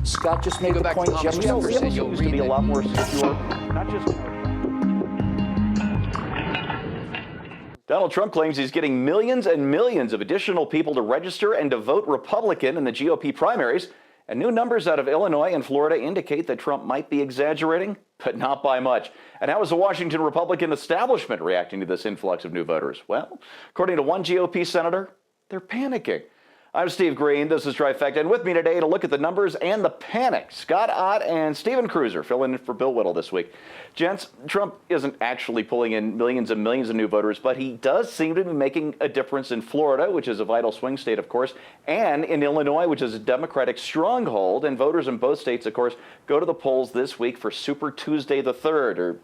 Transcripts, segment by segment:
Scott just made the point yesterday. Seems to be a lot more secure, not just. Donald Trump claims he's getting millions and millions of additional people to register and to vote Republican in the GOP primaries. And new numbers out of Illinois and Florida indicate that Trump might be exaggerating, but not by much. And how is the Washington Republican establishment reacting to this influx of new voters? Well, according to one GOP senator, they're panicking. I'm Steve Green. This is Trifecta. And with me today to look at the numbers and the panic, Scott Ott and Steven Cruiser filling in for Bill Whittle this week. Gents, Trump isn't actually pulling in millions and millions of new voters, but he does seem to be making a difference in Florida, which is a vital swing state, of course, and in Illinois, which is a Democratic stronghold. And voters in both states, of course, go to the polls this week for Super Tuesday the 3rd, or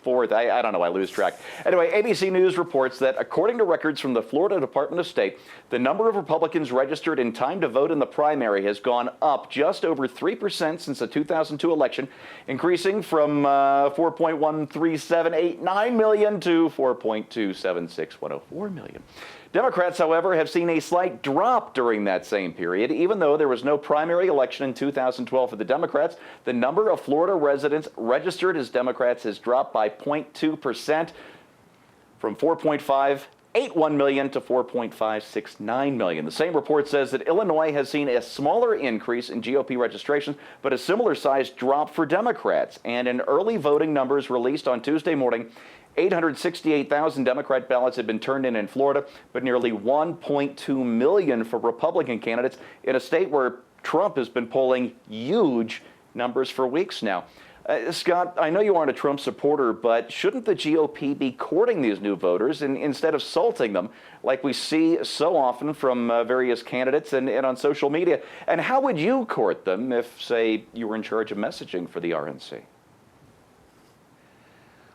4th, I don't know, I lose track. Anyway, ABC News reports that according to records from the Florida Department of State, the number of Republicans registered in time to vote in the primary has gone up just over 3% since the 2002 election, increasing from 4.13789 million to 4.276104 million. Democrats, however, have seen a slight drop during that same period. Even though there was no primary election in 2012 for the Democrats, the number of Florida residents registered as Democrats has dropped by 0.2% from 4.581 million to 4.569 million. The same report says that Illinois has seen a smaller increase in GOP registration, but a similar sized drop for Democrats. And in early voting numbers released on Tuesday morning, 868,000 Democrat ballots had been turned in Florida, but nearly 1.2 million for Republican candidates in a state where Trump has been polling huge numbers for weeks now. Scott, I know you aren't a Trump supporter, but shouldn't the GOP be courting these new voters instead of salting them like we see so often from various candidates and on social media? And how would you court them if, say, you were in charge of messaging for the RNC?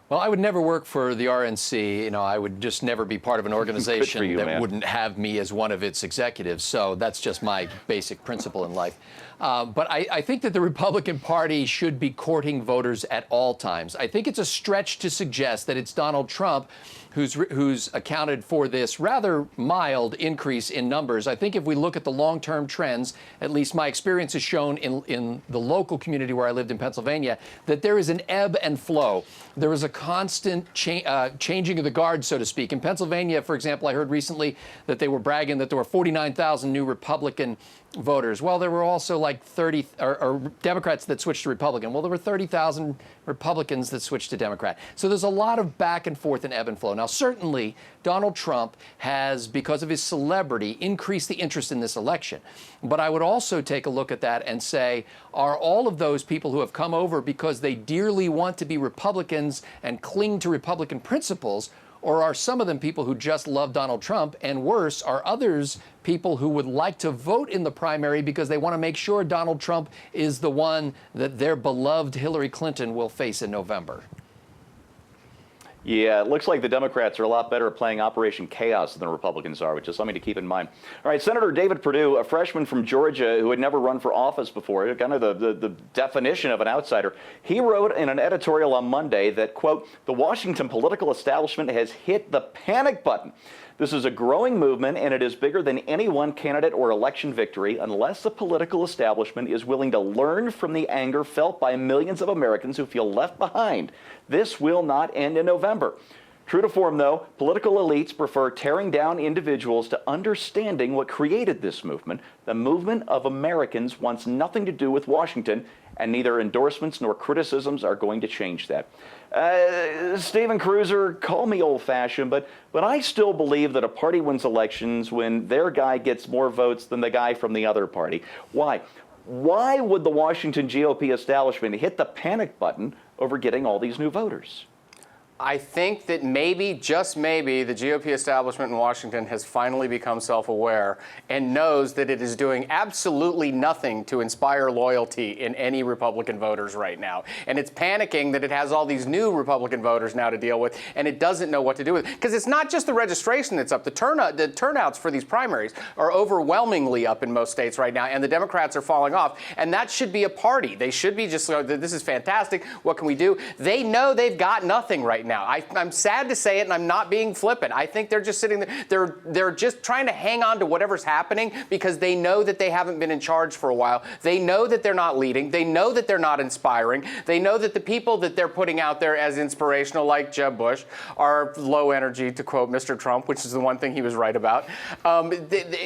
Well, I would never work for the RNC. You know, I would just never be part of an organization that wouldn't have me as one of its executives. So that's just my basic principle in life. But I think that the Republican Party should be courting voters at all times. I think it's a stretch to suggest that it's Donald Trump who's accounted for this rather mild increase in numbers. I think if we look at the long-term trends, at least my experience has shown in the local community where I lived in Pennsylvania, that there is an ebb and flow. There is a constant changing of the guard, so to speak. In Pennsylvania, for example, I heard recently that they were bragging that there were 49,000 new Republican voters. Well, there were also like 30 or Democrats that switched to Republican. Well, there were 30,000 Republicans that switched to Democrat. So there's a lot of back and forth and ebb and flow. Now, certainly, Donald Trump has, because of his celebrity, increased the interest in this election. But I would also take a look at that and say, are all of those people who have come over because they dearly want to be Republicans and cling to Republican principles, or are some of them people who just love Donald Trump? And worse, are others people who would like to vote in the primary because they want to make sure Donald Trump is the one that their beloved Hillary Clinton will face in November? Yeah, it looks like the Democrats are a lot better at playing Operation Chaos than the Republicans are, which is something to keep in mind. All right, Senator David Perdue, a freshman from Georgia who had never run for office before, kind of the definition of an outsider, he wrote in an editorial on Monday that, quote, the Washington political establishment has hit the panic button. This is a growing movement, and it is bigger than any one candidate or election victory unless the political establishment is willing to learn from the anger felt by millions of Americans who feel left behind. This will not end in November. True to form, though, political elites prefer tearing down individuals to understanding what created this movement. The movement of Americans wants nothing to do with Washington, and neither endorsements nor criticisms are going to change that. Steven Cruiser, call me old-fashioned, but I still believe that a party wins elections when their guy gets more votes than the guy from the other party. Why? Why would the Washington GOP establishment hit the panic button over getting all these new voters? I think that maybe, just maybe, the GOP establishment in Washington has finally become self-aware and knows that it is doing absolutely nothing to inspire loyalty in any Republican voters right now. And it's panicking that it has all these new Republican voters now to deal with, and it doesn't know what to do with it. Because it's not just the registration that's up. The turnouts for these primaries are overwhelmingly up in most states right now, and the Democrats are falling off. And that should be a party. They should be just, this is fantastic. What can we do? They know they've got nothing right right now. I'm sad to say it, and I'm not being flippant. I think they're just sitting there. They're just trying to hang on to whatever's happening because they know that they haven't been in charge for a while. They know that they're not leading. They know that they're not inspiring. They know that the people that they're putting out there as inspirational, like Jeb Bush, are low energy, to quote Mr. Trump, which is the one thing he was right about.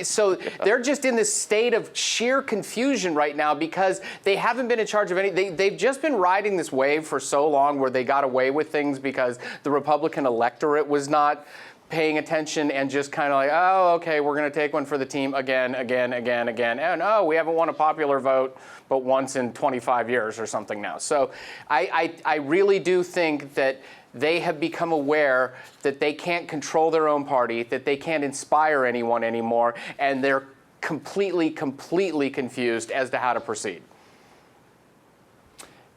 So they're just in this state of sheer confusion right now because they haven't been in charge of any. They've just been riding this wave for so long where they got away with things because the Republican electorate was not paying attention and just kind of like, oh, okay, we're going to take one for the team again. And oh, we haven't won a popular vote but once in 25 years or something now. So I really do think that they have become aware that they can't control their own party, that they can't inspire anyone anymore, and they're completely confused as to how to proceed.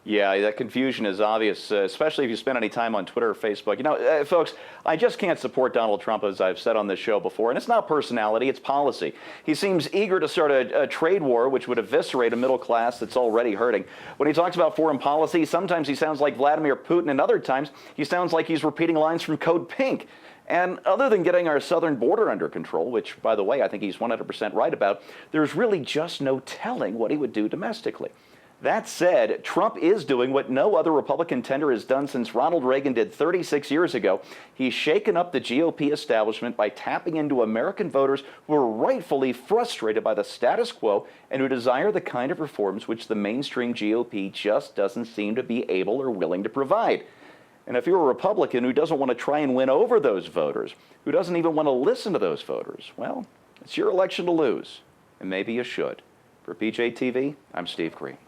Yeah, that confusion is obvious, especially if you spend any time on Twitter or Facebook. You know, folks, I just can't support Donald Trump, as I've said on this show before, and it's not personality, it's policy. He seems eager to start a trade war, which would eviscerate a middle class that's already hurting. When he talks about foreign policy, sometimes he sounds like Vladimir Putin, and other times he sounds like he's repeating lines from Code Pink. And other than getting our southern border under control, which, by the way, I think he's 100% right about, there's really just no telling what he would do domestically. That said, Trump is doing what no other Republican tender has done since Ronald Reagan did 36 years ago. He's shaken up the GOP establishment by tapping into American voters who are rightfully frustrated by the status quo and who desire the kind of reforms which the mainstream GOP just doesn't seem to be able or willing to provide. And if you're a Republican who doesn't want to try and win over those voters, who doesn't even want to listen to those voters, well, it's your election to lose, and maybe you should. For PJ TV, I'm Steve Green.